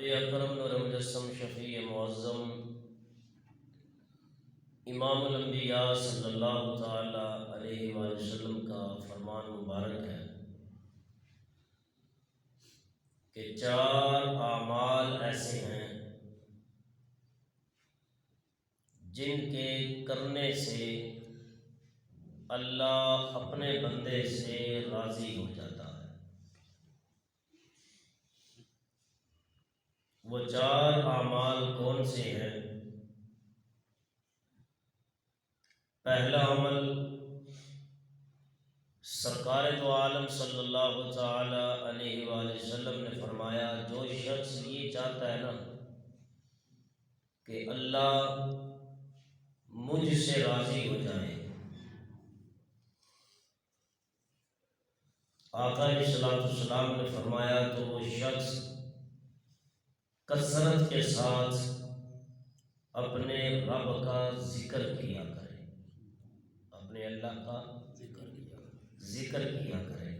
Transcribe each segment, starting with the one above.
نبی اکرم نور مجسم شفیع معظم امام الانبیاء صلی اللہ تعالی علیہ وآلہ وسلم کا فرمان مبارک ہے کہ 4 اعمال ایسے ہیں جن کے کرنے سے اللہ اپنے بندے سے راضی ہو جاتا ہے۔ وہ 4 اعمال کون سے ہیں؟ پہلا عمل، سرکار دو عالم صلی اللہ تعالی علیہ وآلہ وسلم نے فرمایا، جو شخص یہ چاہتا ہے نا کہ اللہ مجھ سے راضی ہو جائے، آقا علیہ الصلوۃ والسلام نے فرمایا تو وہ شخص کثرت کے ساتھ اپنے رب کا ذکر کیا کرے، اپنے اللہ کا ذکر کیا کرے،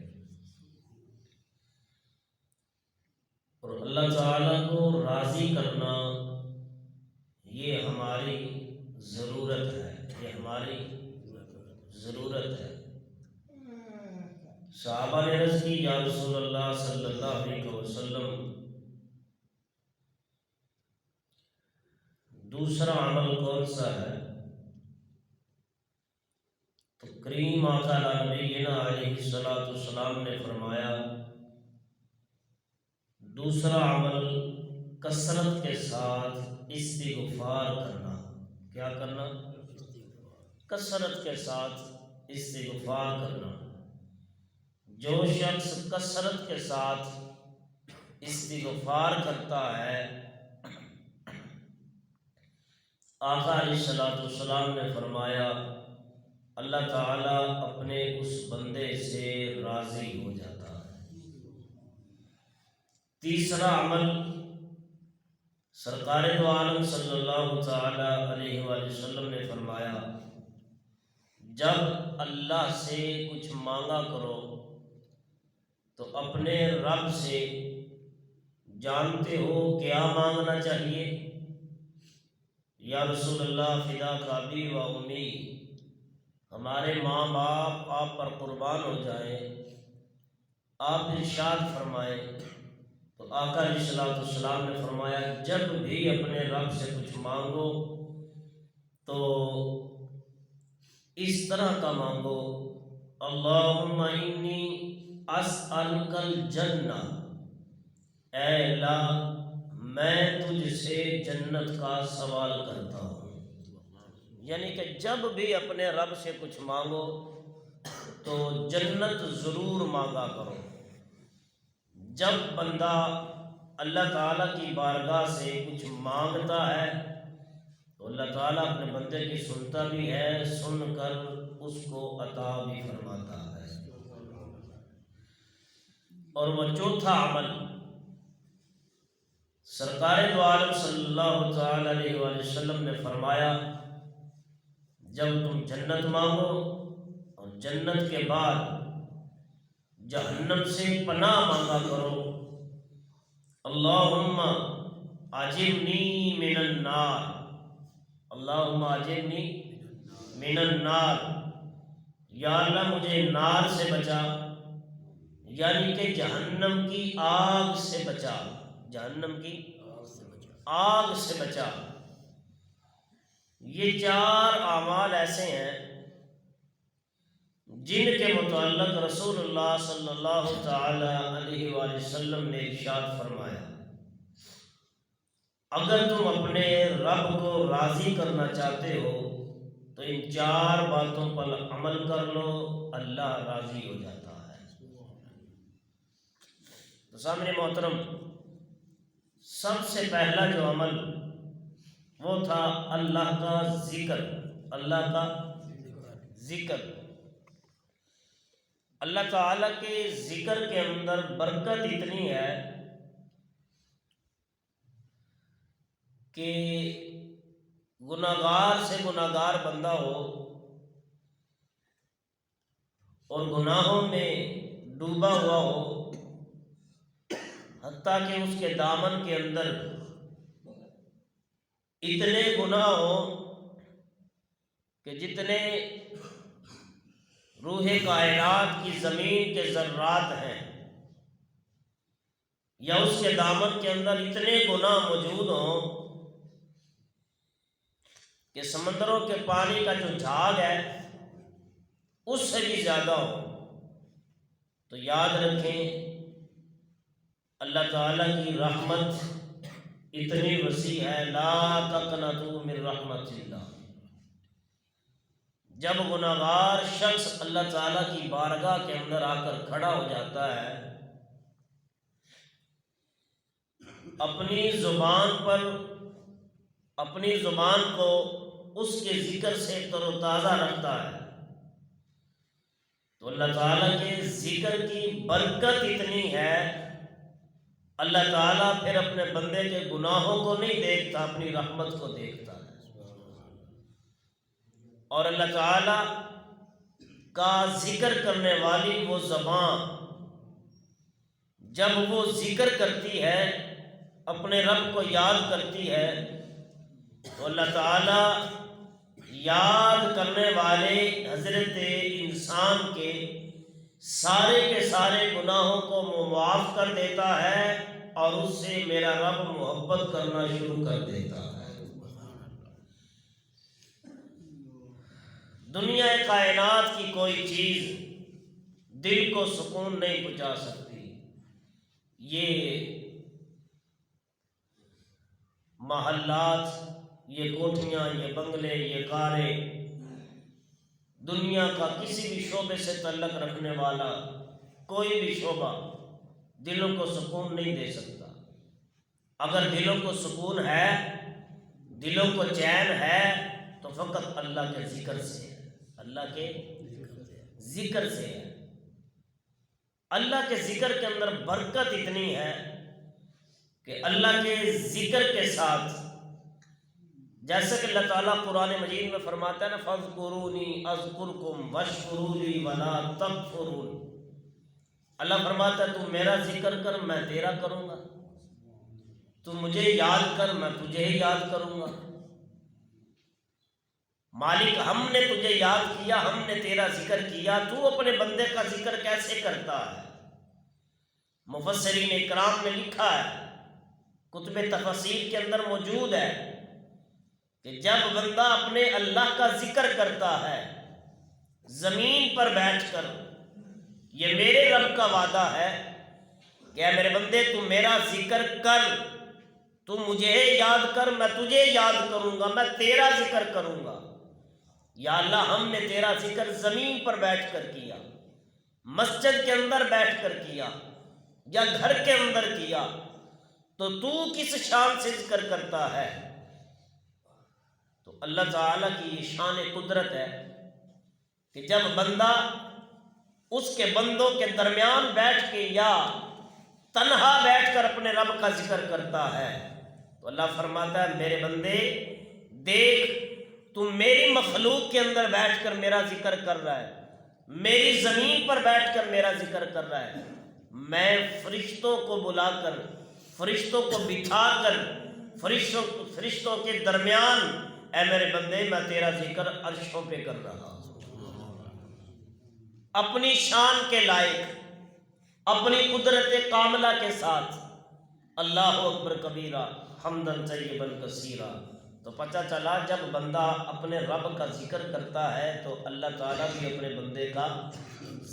اور اللہ تعالیٰ کو راضی کرنا یہ ہماری ضرورت ہے، یہ ہماری ضرورت ہے۔ صحابہ نے عرض کی، یا رسول اللہ صلی اللہ علیہ وسلم، دوسرا عمل کون سا ہے؟ تو کریم آقا نبینا علیہ الصلوۃ والسلام نے فرمایا، دوسرا عمل کثرت کے ساتھ استغفار کرنا۔ کیا کرنا؟ کثرت کے ساتھ استغفار کرنا۔ جو شخص کثرت کے ساتھ استغفار کرتا ہے، آقا علیہ الصلوۃ والسلام نے فرمایا اللہ تعالیٰ اپنے اس بندے سے راضی ہو جاتا ہے۔ تیسرا عمل، سرکار دو عالم صلی اللہ تعالی علیہ وآلہ وسلم نے فرمایا، جب اللہ سے کچھ مانگا کرو تو اپنے رب سے جانتے ہو کیا مانگنا چاہیے؟ یا رسول اللہ فداک ابی و امی، ہمارے ماں باپ آپ پر قربان ہو جائیں، آپ ارشاد فرمائیں۔ تو آقا علیہ الصلوۃ والسلام نے فرمایا، جب بھی اپنے رب سے کچھ مانگو تو اس طرح کا مانگو، اللہم انی اسألک الجنہ، اے اللہ میں تجھ سے جنت کا سوال کرتا ہوں۔ یعنی کہ جب بھی اپنے رب سے کچھ مانگو تو جنت ضرور مانگا کرو۔ جب بندہ اللہ تعالیٰ کی بارگاہ سے کچھ مانگتا ہے تو اللہ تعالیٰ اپنے بندے کی سنتا بھی ہے، سن کر اس کو عطا بھی فرماتا ہے۔ اور وہ چوتھا عمل، سرکار دو عالم صلی اللہ تعالی علیہ وآلہ وسلم نے فرمایا، جب تم جنت مانگو اور جنت کے بعد جہنم سے پناہ مانگا کرو، اللہم اجرنی من النار، اللہم اجرنی من النار، یا اللہ مجھے نار سے بچا، یعنی کہ جہنم کی آگ سے بچا، جہنم کی آگ سے بچا۔ یہ 4 اعمال ایسے ہیں جن کے متعلق رسول اللہ صلی اللہ تعالی علیہ وآلہ وسلم نے ارشاد فرمایا، اگر تم اپنے رب کو راضی کرنا چاہتے ہو تو ان 4 باتوں پر عمل کر لو، اللہ راضی ہو جاتا ہے۔ تو سامنے محترم، سب سے پہلا جو عمل وہ تھا اللہ کا ذکر، اللہ کا ذکر۔ اللہ تعالیٰ کے ذکر کے اندر برکت اتنی ہے کہ گناہگار سے گناہگار بندہ ہو اور گناہوں میں ڈوبا ہوا ہو، حتیٰ کہ اس کے دامن کے اندر اتنے گناہ ہوں کہ جتنے روح کائنات کی زمین کے ذرات ہیں، یا اس کے دامن کے اندر اتنے گناہ موجود ہوں کہ سمندروں کے پانی کا جو جھاگ ہے اس سے بھی زیادہ ہو، تو یاد رکھیں اللہ تعالیٰ کی رحمت اتنی وسیع ہے، لا تقنطوا من رحمت اللہ۔ جب گناہگار شخص اللہ تعالیٰ کی بارگاہ کے اندر آ کر کھڑا ہو جاتا ہے، اپنی زبان کو اس کے ذکر سے تر و تازہ رکھتا ہے، تو اللہ تعالیٰ کے ذکر کی برکت اتنی ہے، اللہ تعالیٰ پھر اپنے بندے کے گناہوں کو نہیں دیکھتا، اپنی رحمت کو دیکھتا ہے۔ اور اللہ تعالیٰ کا ذکر کرنے والی وہ زبان جب وہ ذکر کرتی ہے، اپنے رب کو یاد کرتی ہے، تو اللہ تعالیٰ یاد کرنے والے حضرت انسان کے سارے گناہوں کو معاف کر دیتا ہے، اور اس سے میرا رب محبت کرنا شروع کر دیتا ہے۔ دنیا کائنات کی کوئی چیز دل کو سکون نہیں پہنچا سکتی۔ یہ محلات، یہ کوٹھیاں، یہ بنگلے، یہ کاریں، دنیا کا کسی بھی شعبے سے تعلق رکھنے والا کوئی بھی شعبہ دلوں کو سکون نہیں دے سکتا۔ اگر دلوں کو سکون ہے، دلوں کو چین ہے، تو فقط اللہ کے ذکر سے ہے، اللہ کے ذکر سے ہے۔ اللہ کے ذکر کے اندر برکت اتنی ہے کہ اللہ کے ذکر کے ساتھ، جیسا کہ اللہ تعالیٰ قرآن مجید میں فرماتا ہے نا، فَاذْكُرُونِي أَذْكُرْكُمْ وَاشْكُرُوا لِي وَلَا تَكْفُرُونِ۔ اللہ فرماتا ہے تو میرا ذکر کر، میں تیرا کروں گا، تو مجھے یاد کر، میں تجھے ہی یاد کروں گا۔ مالک ہم نے تجھے یاد کیا، ہم نے تیرا ذکر کیا، تو اپنے بندے کا ذکر کیسے کرتا ہے؟ مفسرین اکرام نے لکھا ہے، کتب تفسیر کے اندر موجود ہے کہ جب بندہ اپنے اللہ کا ذکر کرتا ہے زمین پر بیٹھ کر، یہ میرے رب کا وعدہ ہے کہ اے میرے بندے تو میرا ذکر کر، تو مجھے یاد کر، میں تجھے یاد کروں گا، میں تیرا ذکر کروں گا۔ یا اللہ ہم نے تیرا ذکر زمین پر بیٹھ کر کیا، مسجد کے اندر بیٹھ کر کیا، یا گھر کے اندر کیا، تو کس شان سے ذکر کرتا ہے؟ تو اللہ تعالیٰ کی یہ شان قدرت ہے کہ جب بندہ اس کے بندوں کے درمیان بیٹھ کے یا تنہا بیٹھ کر اپنے رب کا ذکر کرتا ہے، تو اللہ فرماتا ہے میرے بندے دیکھ، تو میری مخلوق کے اندر بیٹھ کر میرا ذکر کر رہا ہے، میری زمین پر بیٹھ کر میرا ذکر کر رہا ہے، میں فرشتوں کو بلا کر، فرشتوں کو بٹھا کر، فرشتوں کے درمیان، اے میرے بندے میں تیرا ذکر عرشوں پہ کر رہا ہوں۔ اپنی شان کے لائق، اپنی قدرت کاملہ کے ساتھ، اللہ اکبر کبیرہ حمدن طیبا کثیرا۔ تو پتہ چلا جب بندہ اپنے رب کا ذکر کرتا ہے تو اللہ تعالیٰ بھی اپنے بندے کا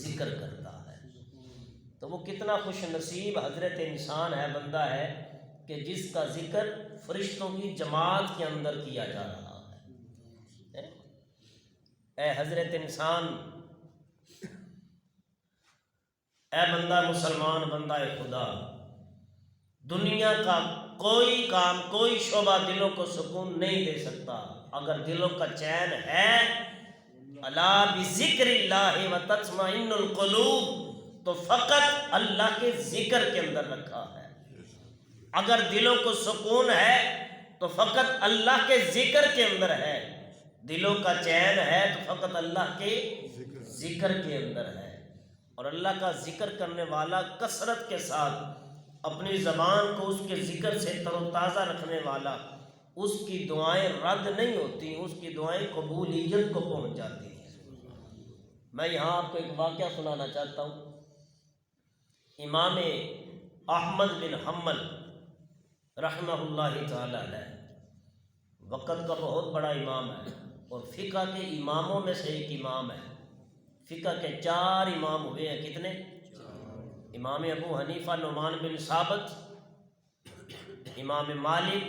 ذکر کرتا ہے۔ تو وہ کتنا خوش نصیب حضرت انسان ہے، بندہ ہے کہ جس کا ذکر فرشتوں کی جماعت کے اندر کیا جا رہا ہے۔ اے حضرت انسان، اے بندہ مسلمان، بندہ خدا، دنیا کا کوئی کام، کوئی شعبہ دلوں کو سکون نہیں دے سکتا۔ اگر دلوں کا چین ہے، الا بذکر اللہ وتطمئن القلوب، تو فقط اللہ کے ذکر کے اندر رکھا ہے۔ اگر دلوں کو سکون ہے تو فقط اللہ کے ذکر کے اندر ہے، دلوں کا چین ہے تو فقط اللہ کے ذکر کے اندر ہے۔ اور اللہ کا ذکر کرنے والا کثرت کے ساتھ اپنی زبان کو اس کے ذکر سے تر و تازہ رکھنے والا، اس کی دعائیں رد نہیں ہوتی، اس کی دعائیں قبولیت کو پہنچ جاتی ہیں۔ میں یہاں آپ کو ایک واقعہ سنانا چاہتا ہوں۔ امام احمد بن حنبل رحمہ اللہ تعالی علیہ وقت کا بہت بڑا امام ہے، اور فقہ کے اماموں میں سے ایک امام ہے۔ فقہ کے 4 امام ہوئے ہیں، کتنے؟ امام ابو حنیفہ نعمان بن ثابت، امام مالک،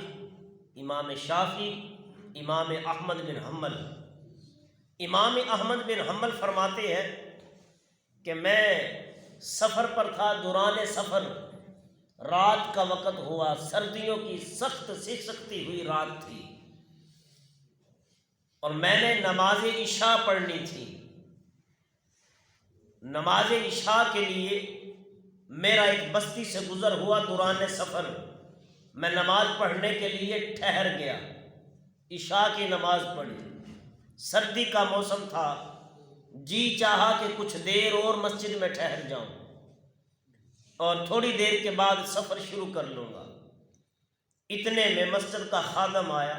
امام شافعی، امام احمد بن حنبل۔ امام احمد بن حنبل فرماتے ہیں کہ میں سفر پر تھا، دوران سفر رات کا وقت ہوا، سردیوں کی سخت سے سختی ہوئی رات تھی، اور میں نے نماز عشاء پڑھنی تھی۔ نماز عشاء کے لیے میرا ایک بستی سے گزر ہوا دوران سفر، میں نماز پڑھنے کے لیے ٹھہر گیا، عشاء کی نماز پڑھی، سردی کا موسم تھا، جی چاہا کہ کچھ دیر اور مسجد میں ٹھہر جاؤں اور تھوڑی دیر کے بعد سفر شروع کر لوں گا۔ اتنے میں مسجد کا خادم آیا،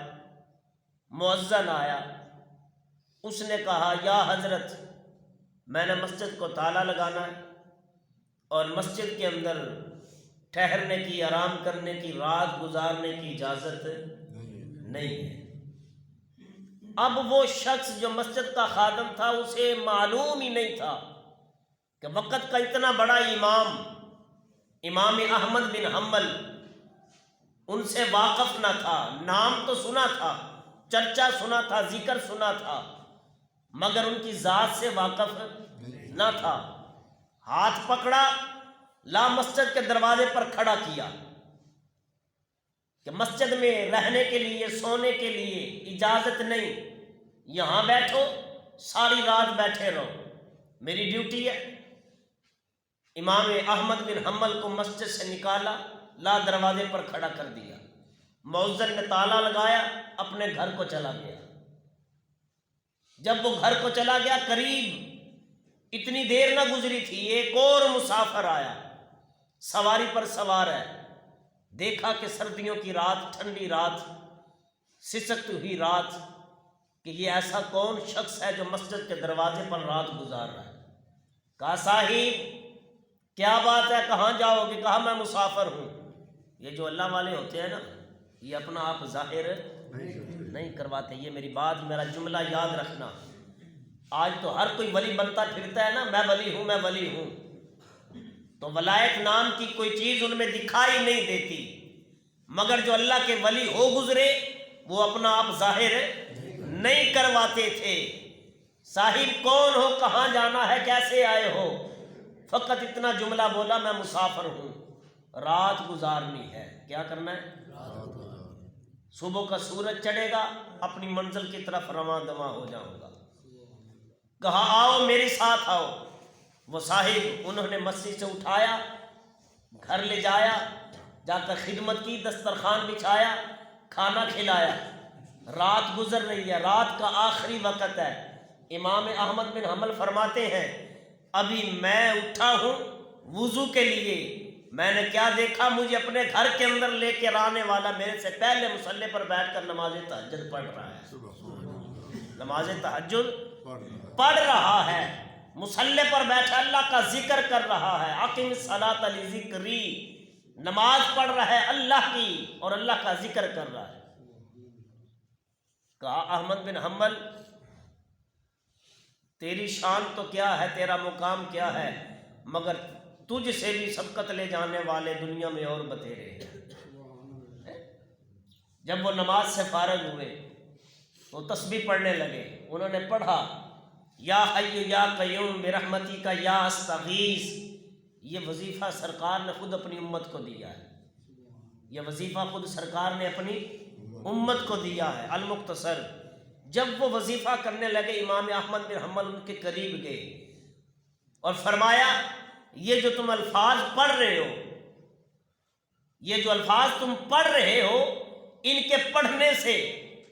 مؤذن آیا، اس نے کہا یا حضرت، میں نے مسجد کو تالا لگانا ہے اور مسجد کے اندر ٹھہرنے کی، آرام کرنے کی، رات گزارنے کی اجازت نہیں ہے۔ اب وہ شخص جو مسجد کا خادم تھا، اسے معلوم ہی نہیں تھا کہ وقت کا اتنا بڑا امام احمد بن حنبل ان سے واقف نہ تھا۔ نام تو سنا تھا، چرچا سنا تھا، ذکر سنا تھا، مگر ان کی ذات سے واقف نہ تھا۔ ہاتھ پکڑا، لا مسجد کے دروازے پر کھڑا کیا کہ مسجد میں رہنے کے لیے، سونے کے لیے اجازت نہیں، یہاں بیٹھو، ساری رات بیٹھے رہو، میری ڈیوٹی ہے۔ امام احمد بن حنبل کو مسجد سے نکالا، لا دروازے پر کھڑا کر دیا، مؤذن نے تالا لگایا، اپنے گھر کو چلا گیا۔ جب وہ گھر کو چلا گیا، قریب اتنی دیر نہ گزری تھی، ایک اور مسافر آیا، سواری پر سوار ہے۔ دیکھا کہ سردیوں کی رات، ٹھنڈی رات، سسکتی ہوئی رات، کہ یہ ایسا کون شخص ہے جو مسجد کے دروازے پر رات گزار رہا ہے۔ کہا صاحب کیا بات ہے، کہاں جاؤ گے؟ کہا میں مسافر ہوں۔ یہ جو اللہ والے ہوتے ہیں نا، یہ اپنا آپ ظاہر نہیں کرواتے۔ یہ میری بات، میرا جملہ یاد رکھنا۔ آج تو ہر کوئی ولی بنتا پھرتا ہے نا، میں ولی ہوں، میں ولی ہوں، تو ولایت نام کی کوئی چیز ان میں دکھائی نہیں دیتی، مگر جو اللہ کے ولی ہو گزرے وہ اپنا آپ ظاہر نہیں کرواتے تھے۔ صاحب کون ہو، کہاں جانا ہے، کیسے آئے ہو؟ فقط اتنا جملہ بولا، میں مسافر ہوں، رات گزارنی ہے۔ کیا کرنا ہے؟ صبح کا سورج چڑھے گا، اپنی منزل کی طرف رواں دواں ہو جاؤں گا۔ کہا آؤ میرے ساتھ آؤ۔ وہ صاحب انہوں نے مسجد سے اٹھایا، گھر لے جایا، جا کر خدمت کی، دسترخوان بچھایا، کھانا کھلایا۔ رات گزر رہی ہے، رات کا آخری وقت ہے۔ امام احمد بن حنبل فرماتے ہیں ابھی میں اٹھا ہوں وضو کے لیے، میں نے کیا دیکھا، مجھے اپنے گھر کے اندر لے کے آنے والا میرے سے پہلے مصلی پر بیٹھ کر نماز تہجد پڑھ رہا ہے، نماز تہجد پڑھ رہا ہے، مصلی پر بیٹھا اللہ کا ذکر کر رہا ہے، اقم الصلاۃ لذکری، نماز پڑھ رہا ہے اللہ کی اور اللہ کا ذکر کر رہا ہے۔ کہا احمد بن حنبل تیری شان تو کیا ہے، تیرا مقام کیا ہے، مگر تجھ سے بھی سبقت لے جانے والے دنیا میں اور بتیرے ہیں۔ جب وہ نماز سے فارغ ہوئے تو تسبیح پڑھنے لگے۔ انہوں نے پڑھا یا حی یا قیوم برحمتی کا یا استغیث۔ یہ وظیفہ سرکار نے خود اپنی امت کو دیا ہے، یہ وظیفہ خود سرکار نے اپنی امت کو دیا ہے۔ المختصر جب وہ وظیفہ کرنے لگے، امام احمد بن حنبل ان کے قریب گئے اور فرمایا یہ جو تم الفاظ پڑھ رہے ہو، یہ جو الفاظ تم پڑھ رہے ہو، ان کے پڑھنے سے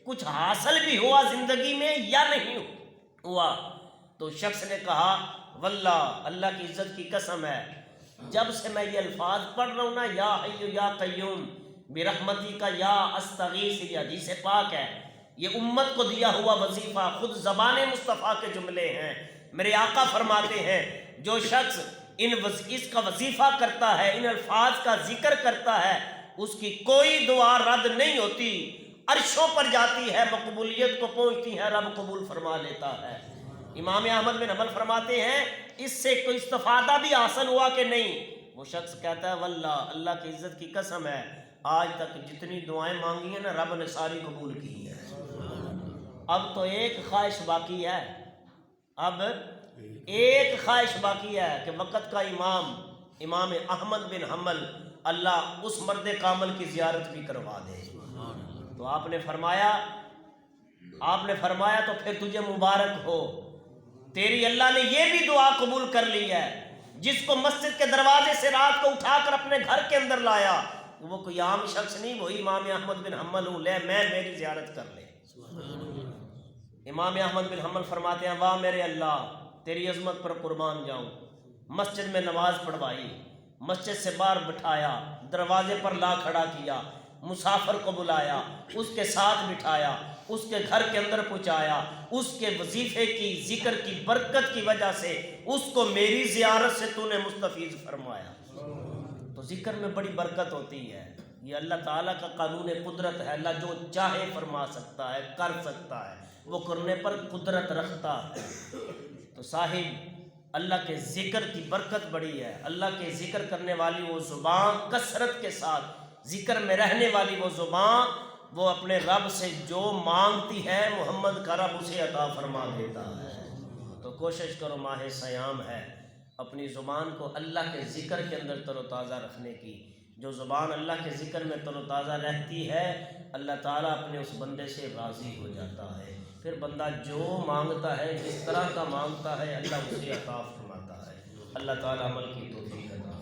کچھ حاصل بھی ہوا زندگی میں یا نہیں ہوا؟ تو شخص نے کہا واللہ، اللہ کی عزت کی قسم ہے، جب سے میں یہ الفاظ پڑھ رہا ہوں نا، یا حی یا قیوم برحمتی کا یا استغیث، یہ حدیث پاک ہے، یہ امت کو دیا ہوا وظیفہ خود زبان مصطفیٰ کے جملے ہیں۔ میرے آقا فرماتے ہیں جو شخص اس کا وظیفہ کرتا ہے، ان الفاظ کا ذکر کرتا ہے، اس کی کوئی دعا رد نہیں ہوتی، عرشوں پر جاتی ہے، مقبولیت کو پہنچتی ہے، رب قبول فرما لیتا ہے۔ امام احمد بن حنبل فرماتے ہیں اس سے کوئی استفادہ بھی حاصل ہوا کہ نہیں؟ وہ شخص کہتا ہے واللہ، اللہ کی عزت کی قسم ہے، آج تک جتنی دعائیں مانگی ہیں نا رب نے ساری قبول کی ہیں۔ اب تو ایک خواہش باقی ہے، اب ایک خواہش باقی ہے کہ وقت کا امام احمد بن حنبل اللہ اس مرد کامل کی زیارت بھی کروا دے۔ تو آپ نے فرمایا تو پھر تجھے مبارک ہو، تیری اللہ نے یہ بھی دعا قبول کر لی ہے۔ جس کو مسجد کے دروازے سے رات کو اٹھا کر اپنے گھر کے اندر لایا، وہ کوئی عام شخص نہیں، وہی امام احمد بن حنبل ہوں، لے میری زیارت کر لے۔ امام احمد بن حنبل فرماتے ہیں واہ میرے اللہ، تیری عظمت پر قربان جاؤں۔ مسجد میں نماز پڑھوائی، مسجد سے باہر بٹھایا، دروازے پر لا کھڑا کیا، مسافر کو بلایا، اس کے ساتھ بٹھایا، اس کے گھر کے اندر پہنچایا، اس کے وظیفے کی ذکر کی برکت کی وجہ سے اس کو میری زیارت سے تو نے مستفیض فرمایا۔ تو ذکر میں بڑی برکت ہوتی ہے، یہ اللہ تعالیٰ کا قانون قدرت ہے، اللہ جو چاہے فرما سکتا ہے، کر سکتا ہے، وہ کرنے پر قدرت رکھتا ہے۔ تو صاحب اللہ کے ذکر کی برکت بڑی ہے، اللہ کے ذکر کرنے والی وہ زبان، کثرت کے ساتھ ذکر میں رہنے والی وہ زبان، وہ اپنے رب سے جو مانگتی ہے محمد کا رب اسے عطا فرما دیتا ہے۔ تو کوشش کرو، ماہ سیام ہے، اپنی زبان کو اللہ کے ذکر کے اندر تر و تازہ رکھنے کی۔ جو زبان اللہ کے ذکر میں تر و تازہ رہتی ہے، اللہ تعالیٰ اپنے اس بندے سے راضی ہو جاتا ہے، پھر بندہ جو مانگتا ہے، جس طرح کا مانگتا ہے، اللہ اسے عطا فرماتا ہے۔ اللہ تعالیٰ عمل کی توفیق عطا